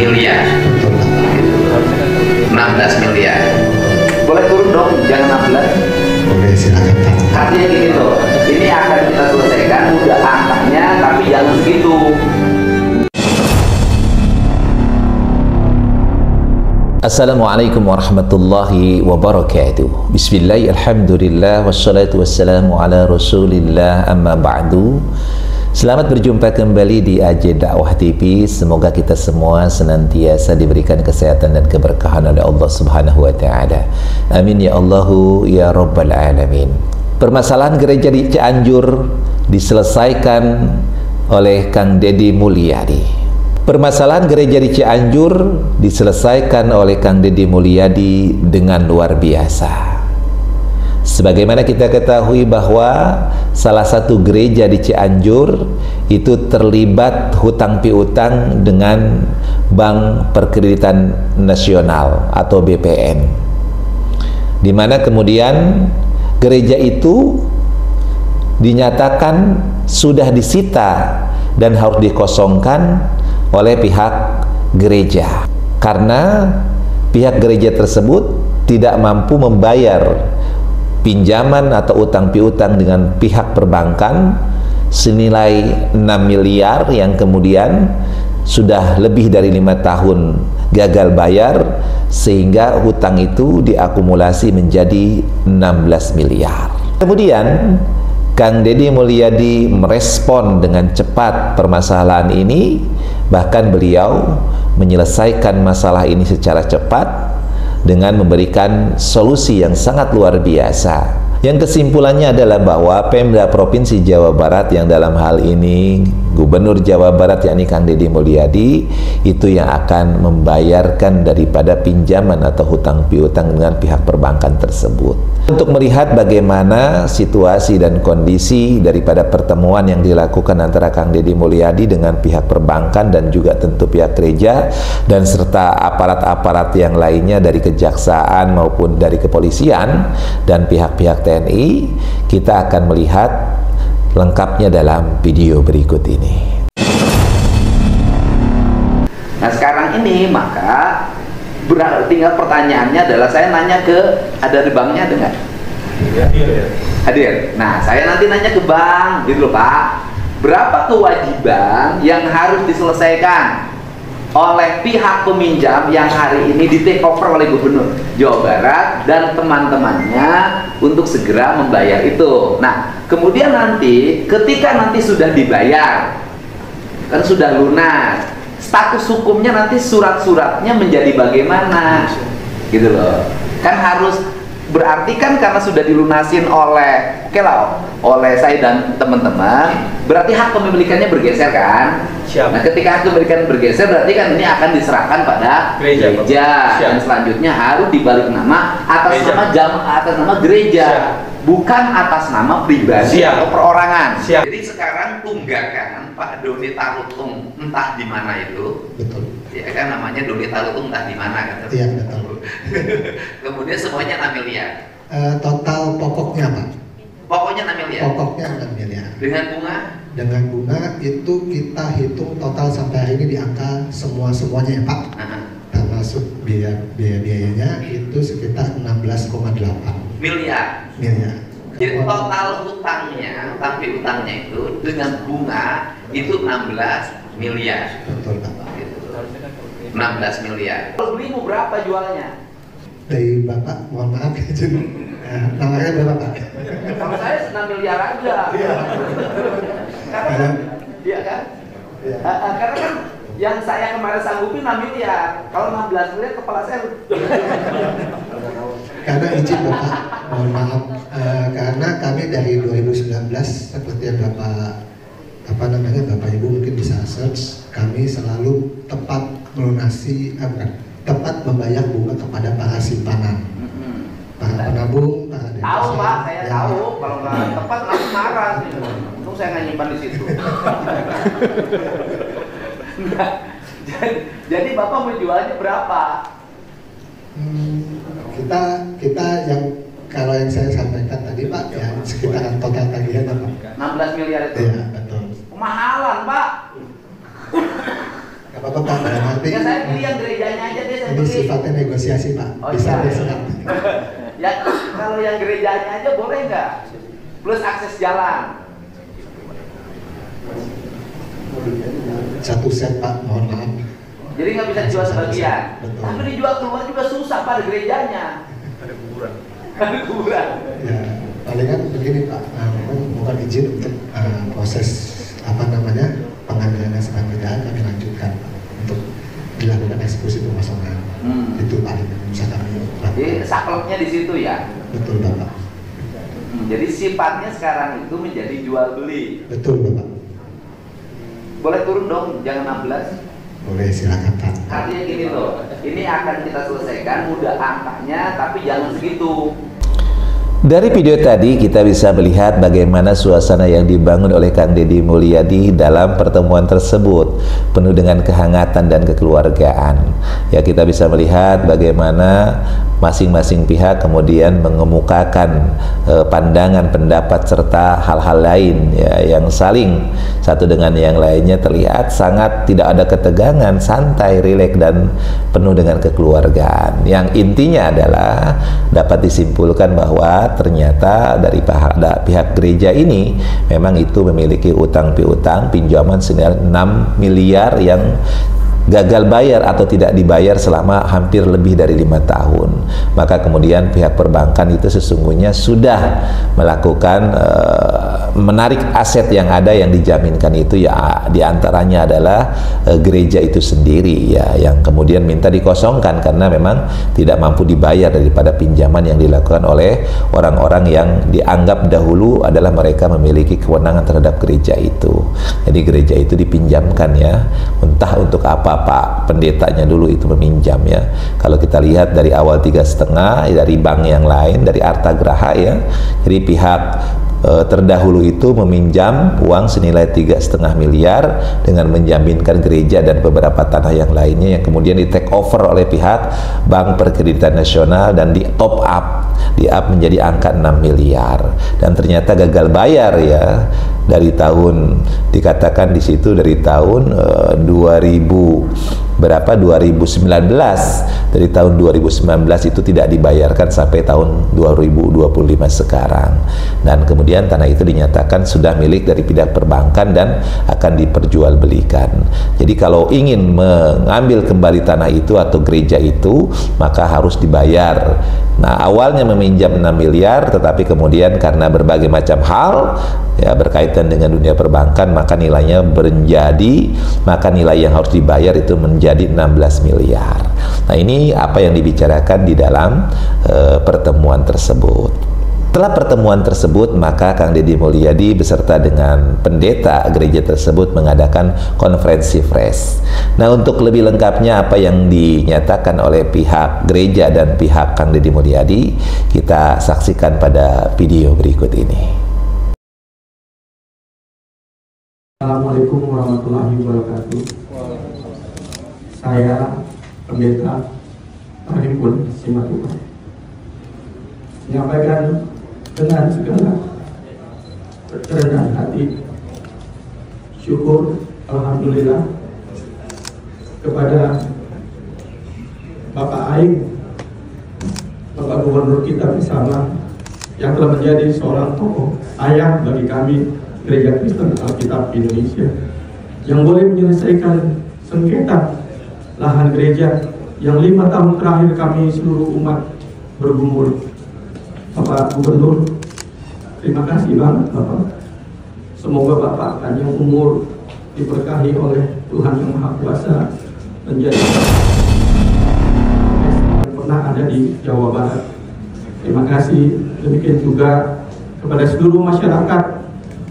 miliar. 16 miliar. Boleh turun dong, jangan 16. Oke, silakan Pak. Artinya gini loh, ini akan kita selesaikan udah angkanya, tapi jangan segitu. Assalamualaikum warahmatullahi wabarakatuh. Bismillah, alhamdulillah, wassalatu wassalamu ala rasulillah, amma ba'du. Selamat berjumpa kembali di AJ Dakwah TV. Semoga kita semua senantiasa diberikan kesehatan dan keberkahan oleh Allah Subhanahu wa taala. Amin ya Allahu ya rabbal alamin. Permasalahan gereja di Cianjur diselesaikan oleh Kang Deddy Mulyadi. Permasalahan gereja di Cianjur diselesaikan oleh Kang Deddy Mulyadi dengan luar biasa. Sebagaimana kita ketahui bahwa salah satu gereja di Cianjur itu terlibat hutang piutang dengan Bank Perkreditan Nasional atau BPN, di mana kemudian gereja itu dinyatakan sudah disita dan harus dikosongkan oleh pihak gereja karena pihak gereja tersebut tidak mampu membayar pinjaman atau utang piutang dengan pihak perbankan senilai 6 miliar yang kemudian sudah lebih dari 5 tahun gagal bayar, sehingga hutang itu diakumulasi menjadi 16 miliar. Kemudian Kang Deddy Mulyadi merespon dengan cepat permasalahan ini, bahkan beliau menyelesaikan masalah ini secara cepat dengan memberikan solusi yang sangat luar biasa. Yang kesimpulannya adalah bahwa Pemda Provinsi Jawa Barat, yang dalam hal ini Gubernur Jawa Barat yakni Kang Deddy Mulyadi, itu yang akan membayarkan daripada pinjaman atau hutang piutang dengan pihak perbankan tersebut. Untuk melihat bagaimana situasi dan kondisi daripada pertemuan yang dilakukan antara Kang Deddy Mulyadi dengan pihak perbankan dan juga tentu pihak gereja dan serta aparat-aparat yang lainnya dari kejaksaan maupun dari kepolisian dan pihak-pihak TNI, kita akan melihat lengkapnya dalam video berikut ini. Nah sekarang ini maka tinggal pertanyaannya adalah, saya nanya ke, ada di banknya ada nggak? Hadir. Nah saya nanti nanya ke bank gitu loh Pak, berapa kewajiban yang harus diselesaikan oleh pihak peminjam yang hari ini di take over oleh Gubernur Jawa Barat dan teman-temannya untuk segera membayar itu. Nah kemudian nanti ketika nanti sudah dibayar, kan sudah lunas, status hukumnya nanti surat-suratnya menjadi bagaimana gitu loh. Kan harus berarti kan karena sudah dilunasin oleh oleh saya dan teman-teman, berarti hak kepemilikannya bergeser kan. Nah ketika hak kepemilikan bergeser, berarti kan ini akan diserahkan pada gereja dan selanjutnya harus dibalik nama atas nama gereja, bukan atas nama pribadi atau perorangan. Jadi sekarang tunggakan Pak Doni Tarutung entah di mana itu. Betul. Ya kan namanya Doni Tarutung entah di mana kan. Iya, betul. Kemudian semuanya 6 miliar. Total pokoknya Pak. Pokoknya 6 miliar. Pokoknya 6 miliar. Dengan bunga? Dengan bunga itu kita hitung total sampai hari ini di angka semuanya ya Pak. Termasuk biayanya itu sekitar 16,8 miliar. Jadi total utangnya, utang piutangnya itu dengan bunga itu 16 miliar. Betul Pak. 16 miliar. Kalau beli mau berapa jualnya? Dari Bapak, mohon maaf ya, namanya berapa Pak? Kalau saya 6 miliar aja. Karena iya kan? Iya. Karena kan yang saya kemarin sanggupin 6 miliar. Kalau 16 miliar kepala saya. Karena izin Bapak, mohon maaf, karena kami dari 2019 seperti yang Bapak Bapak Ibu mungkin bisa search, kami selalu tepat melunasi, tepat membayar bunga kepada para simpanan, para penabung, para deposit. Tahu Pak, saya tahu. Kalau nggak tepat langsung marah. Untung saya nggak nyimpan di situ. Jadi Bapak menjualnya berapa? Kita yang kalau yang saya sampaikan tadi Pak, ya sekitaran total tagihan apa? 16 miliar itu. Iya, betul. Kemahalan Pak. Gak apa-apa Pak, nanti Ya saya pilih yang gerejanya aja deh, saya ini pilih. sifatnya negosiasi Pak, Oh, bisa iya. berserah. Ya kalau yang gerejanya aja boleh nggak? Plus akses jalan. Satu set Pak, mohon maaf. Jadi nggak bisa dijual sebagian. Betul. Tapi dijual keluar juga susah pada gerejanya. Ada kuburan. Ada kuburan. Ya, palingan begini Pak, memang bukan izin untuk proses pengambilan SKPDA kami lanjutkan Pak, untuk dilakukan eksekusi pemosongan. Itu paling bisa kami lakukan. Jadi sakleknya di situ ya. Betul Bapak. Jadi sifatnya sekarang itu menjadi jual beli. Betul Bapak. Boleh turun dong, jangan 16. Boleh, silakan Pak. Artinya gini loh, ini akan kita selesaikan mudah angkanya, tapi jangan segitu. Dari video tadi kita bisa melihat bagaimana suasana yang dibangun oleh Kang Deddy Mulyadi dalam pertemuan tersebut, penuh dengan kehangatan dan kekeluargaan. Ya, kita bisa melihat bagaimana masing-masing pihak kemudian mengemukakan pandangan, pendapat serta hal-hal lain ya, yang saling satu dengan yang lainnya terlihat sangat tidak ada ketegangan, santai, rileks dan penuh dengan kekeluargaan. Yang intinya adalah dapat disimpulkan bahwa ternyata dari pihak gereja ini memang itu memiliki utang piutang pinjaman senilai 6 miliar yang gagal bayar atau tidak dibayar selama hampir lebih dari 5 tahun. Maka kemudian pihak perbankan itu sesungguhnya sudah melakukan menarik aset yang ada yang dijaminkan itu, ya diantaranya adalah gereja itu sendiri ya, yang kemudian minta dikosongkan karena memang tidak mampu dibayar daripada pinjaman yang dilakukan oleh orang-orang yang dianggap dahulu adalah mereka memiliki kewenangan terhadap gereja itu. Jadi gereja itu dipinjamkan ya, entah untuk apa Pak pendetanya dulu itu meminjam ya. Kalau kita lihat dari awal 3,5 dari bank yang lain, dari Artagraha ya, jadi pihak terdahulu itu meminjam uang senilai 3,5 miliar dengan menjaminkan gereja dan beberapa tanah yang lainnya yang kemudian di take over oleh pihak Bank Perkreditan Nasional dan di top up menjadi angka 6 miliar dan ternyata gagal bayar ya, dari tahun dikatakan di situ dari tahun 2019, dari tahun 2019 itu tidak dibayarkan sampai tahun 2025 sekarang, dan kemudian tanah itu dinyatakan sudah milik dari pihak perbankan dan akan diperjualbelikan. Jadi kalau ingin mengambil kembali tanah itu atau gereja itu maka harus dibayar. Nah, awalnya meminjam 6 miliar tetapi kemudian karena berbagai macam hal ya berkaitan dengan dunia perbankan maka nilainya maka nilai yang harus dibayar itu menjadi 16 miliar. Nah, ini apa yang dibicarakan di dalam pertemuan tersebut. Setelah pertemuan tersebut, maka Kang Deddy Mulyadi beserta dengan pendeta gereja tersebut mengadakan konferensi pers. Nah, untuk lebih lengkapnya apa yang dinyatakan oleh pihak gereja dan pihak Kang Deddy Mulyadi, kita saksikan pada video berikut ini. Assalamualaikum warahmatullahi wabarakatuh. Saya pendeta Arifun Simatupang menyampaikan dengan segala kerendahan hati syukur alhamdulillah kepada Bapak Aing, Bapak Gubernur kita bersama yang telah menjadi seorang tokoh ayah bagi kami Gereja Kristen Alkitab Indonesia yang boleh menyelesaikan sengketa lahan gereja yang 5 tahun terakhir kami seluruh umat bergumul. Bapak Gubernur, terima kasih banget Bapak. Semoga Bapak panjang umur, diberkahi oleh Tuhan Yang Maha Kuasa, menjadi yang pernah ada di Jawa Barat. Terima kasih. Demikian juga kepada seluruh masyarakat,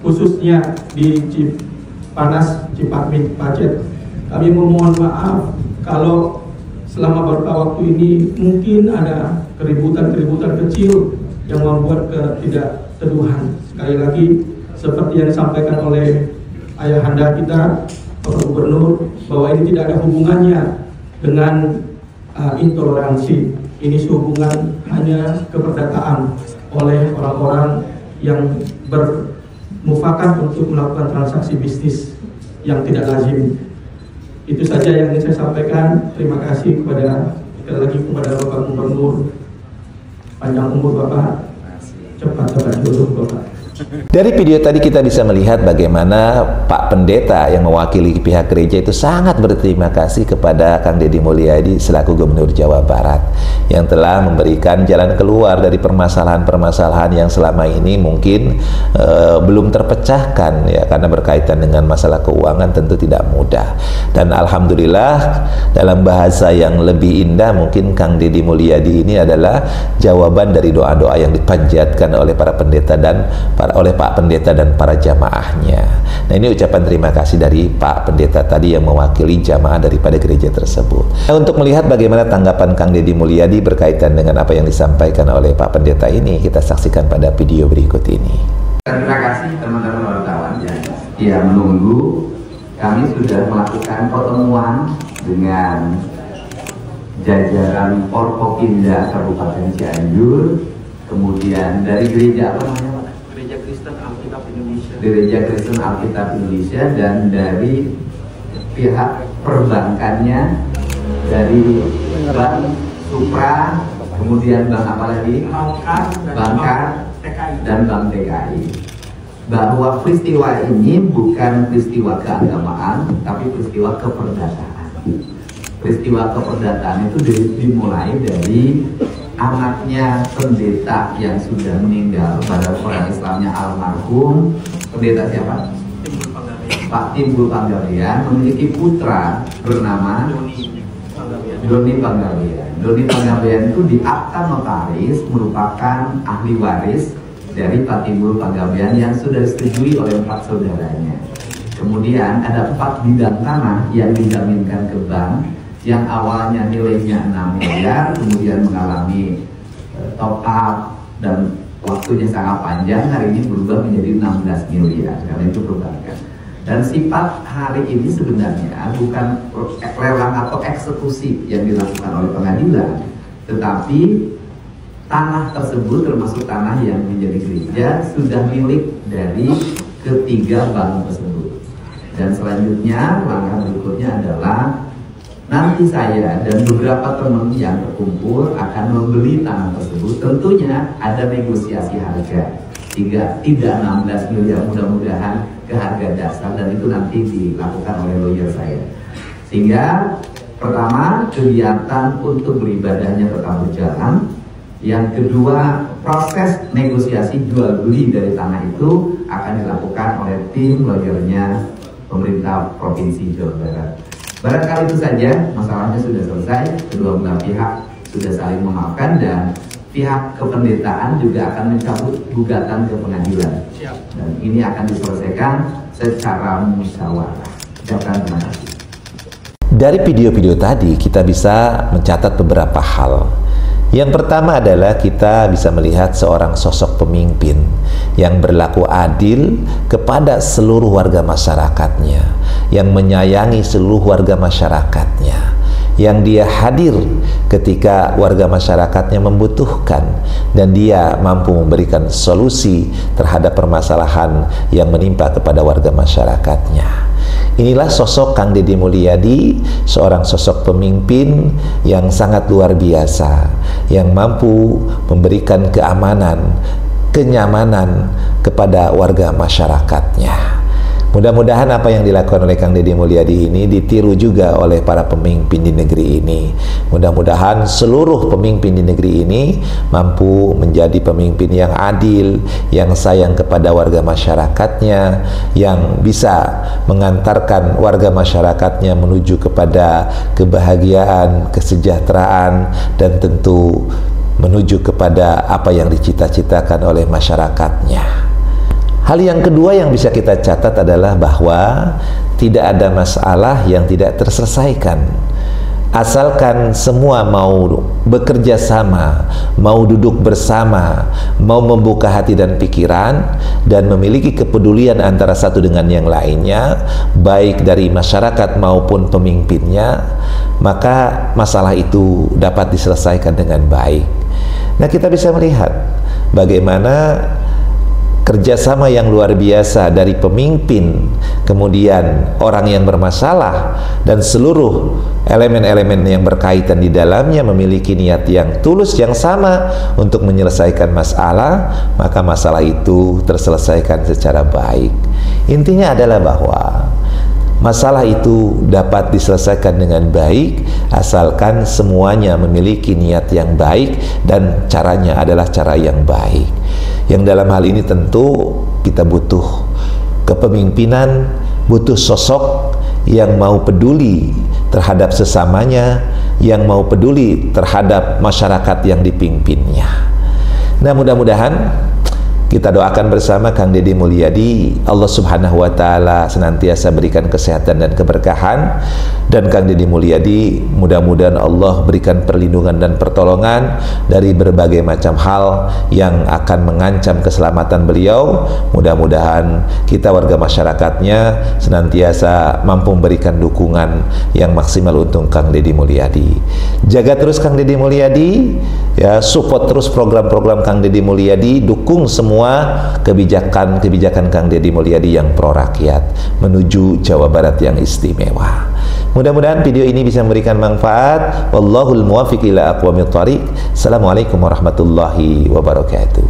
khususnya di Cipanas, Cipatmit, Pacet. Kami memohon maaf kalau selama beberapa waktu ini mungkin ada keributan-keributan kecil yang membuat ketidakteduhan. Sekali lagi, seperti yang disampaikan oleh ayahanda kita, Bapak Gubernur, bahwa ini tidak ada hubungannya dengan intoleransi. Ini sehubungan hanya keperdataan oleh orang-orang yang bermufakat untuk melakukan transaksi bisnis yang tidak lazim. Itu saja yang ingin saya sampaikan. Terima kasih sekali lagi kepada Bapak Gubernur. Panjang umur Bapak, cepat dapat jodoh Bapak. Dari video tadi kita bisa melihat bagaimana Pak Pendeta yang mewakili pihak gereja itu sangat berterima kasih kepada Kang Deddy Mulyadi selaku Gubernur Jawa Barat yang telah memberikan jalan keluar dari permasalahan-permasalahan yang selama ini mungkin belum terpecahkan ya, karena berkaitan dengan masalah keuangan tentu tidak mudah. Dan alhamdulillah dalam bahasa yang lebih indah mungkin Kang Deddy Mulyadi ini adalah jawaban dari doa-doa yang dipanjatkan oleh para pendeta dan oleh Pak Pendeta dan para jamaahnya. Nah, ini ucapan terima kasih dari Pak Pendeta tadi yang mewakili jamaah daripada gereja tersebut. Nah, untuk melihat bagaimana tanggapan Kang Deddy Mulyadi berkaitan dengan apa yang disampaikan oleh Pak Pendeta ini, kita saksikan pada video berikut ini. Terima kasih teman-teman wartawan yang menunggu. Kami sudah melakukan pertemuan dengan jajaran Forkopimda Kabupaten Cianjur, kemudian dari gereja apa namanya? Gereja Kristen Alkitab Indonesia, dan dari pihak perbankannya, dari Bank Supra, kemudian bank apa lagi? Bangkar dan Bank TKI. Bahwa peristiwa ini bukan peristiwa keagamaan, tapi peristiwa keperdataan. Peristiwa keperdataan itu dimulai dari anaknya pendeta yang sudah meninggal pada orang Islamnya almarhum pendeta siapa? Pak Timbul Panggabean memiliki putra bernama Doni Panggabean. Doni Panggabean itu di akta notaris merupakan ahli waris dari Pak Timbul Panggabean yang sudah disetujui oleh 4 saudaranya. Kemudian ada 4 bidang tanah yang dijaminkan ke bank, yang awalnya nilainya 6 miliar, kemudian mengalami top up dan waktunya sangat panjang, hari ini berubah menjadi 16 miliar karena itu perbankan. Dan sifat hari ini sebenarnya bukan lelang atau eksekusi yang dilakukan oleh pengadilan, tetapi tanah tersebut termasuk tanah yang menjadi gereja sudah milik dari ketiga bank tersebut. Dan selanjutnya langkah berikutnya adalah nanti saya dan beberapa teman yang terkumpul akan membeli tanah tersebut. Tentunya ada negosiasi harga, tidak 16 miliar, mudah-mudahan ke harga dasar, dan itu nanti dilakukan oleh lawyer saya. Sehingga pertama, kegiatan untuk beribadahnya tetap berjalan. Yang kedua, proses negosiasi jual beli dari tanah itu akan dilakukan oleh tim lawyernya pemerintah Provinsi Jawa Barat. Barangkali itu saja, masalahnya sudah selesai, kedua belah pihak sudah saling memaafkan, dan pihak kependetaan juga akan mencabut gugatan ke pengadilan. Dan ini akan diselesaikan secara musyawarah. Ucapkan terima kasih. Dari video-video tadi kita bisa mencatat beberapa hal. Yang pertama adalah kita bisa melihat seorang sosok pemimpin yang berlaku adil kepada seluruh warga masyarakatnya, yang menyayangi seluruh warga masyarakatnya, yang dia hadir ketika warga masyarakatnya membutuhkan, dan dia mampu memberikan solusi terhadap permasalahan yang menimpa kepada warga masyarakatnya. Inilah sosok Kang Deddy Mulyadi, seorang sosok pemimpin yang sangat luar biasa, yang mampu memberikan keamanan, kenyamanan kepada warga masyarakatnya. Mudah-mudahan apa yang dilakukan oleh Kang Deddy Mulyadi ini ditiru juga oleh para pemimpin di negeri ini. Mudah-mudahan seluruh pemimpin di negeri ini mampu menjadi pemimpin yang adil, yang sayang kepada warga masyarakatnya, yang bisa mengantarkan warga masyarakatnya menuju kepada kebahagiaan, kesejahteraan, dan tentu menuju kepada apa yang dicita-citakan oleh masyarakatnya. Hal yang kedua yang bisa kita catat adalah bahwa tidak ada masalah yang tidak terselesaikan. Asalkan semua mau bekerja sama, mau duduk bersama, mau membuka hati dan pikiran, dan memiliki kepedulian antara satu dengan yang lainnya, baik dari masyarakat maupun pemimpinnya, maka masalah itu dapat diselesaikan dengan baik. Nah, kita bisa melihat bagaimana kerjasama yang luar biasa dari pemimpin, kemudian orang yang bermasalah, dan seluruh elemen-elemen yang berkaitan di dalamnya memiliki niat yang tulus yang sama untuk menyelesaikan masalah, maka masalah itu terselesaikan secara baik. Intinya adalah bahwa masalah itu dapat diselesaikan dengan baik asalkan semuanya memiliki niat yang baik dan caranya adalah cara yang baik. Yang dalam hal ini tentu kita butuh kepemimpinan, butuh sosok yang mau peduli terhadap sesamanya, yang mau peduli terhadap masyarakat yang dipimpinnya. Nah, mudah-mudahan kita doakan bersama Kang Deddy Mulyadi, Allah Subhanahu wa Ta'ala senantiasa berikan kesehatan dan keberkahan, dan Kang Deddy Mulyadi mudah-mudahan Allah berikan perlindungan dan pertolongan dari berbagai macam hal yang akan mengancam keselamatan beliau. Mudah-mudahan kita warga masyarakatnya senantiasa mampu memberikan dukungan yang maksimal untuk Kang Deddy Mulyadi. Jaga terus Kang Deddy Mulyadi, ya, support terus program-program Kang Deddy Mulyadi, dukung semua kebijakan Kang Deddy Mulyadi yang pro rakyat menuju Jawa Barat yang istimewa. Mudah-mudahan video ini bisa memberikan manfaat. Wallahul muwaffiq ila aqwamit thariq. Assalamualaikum warahmatullahi wabarakatuh.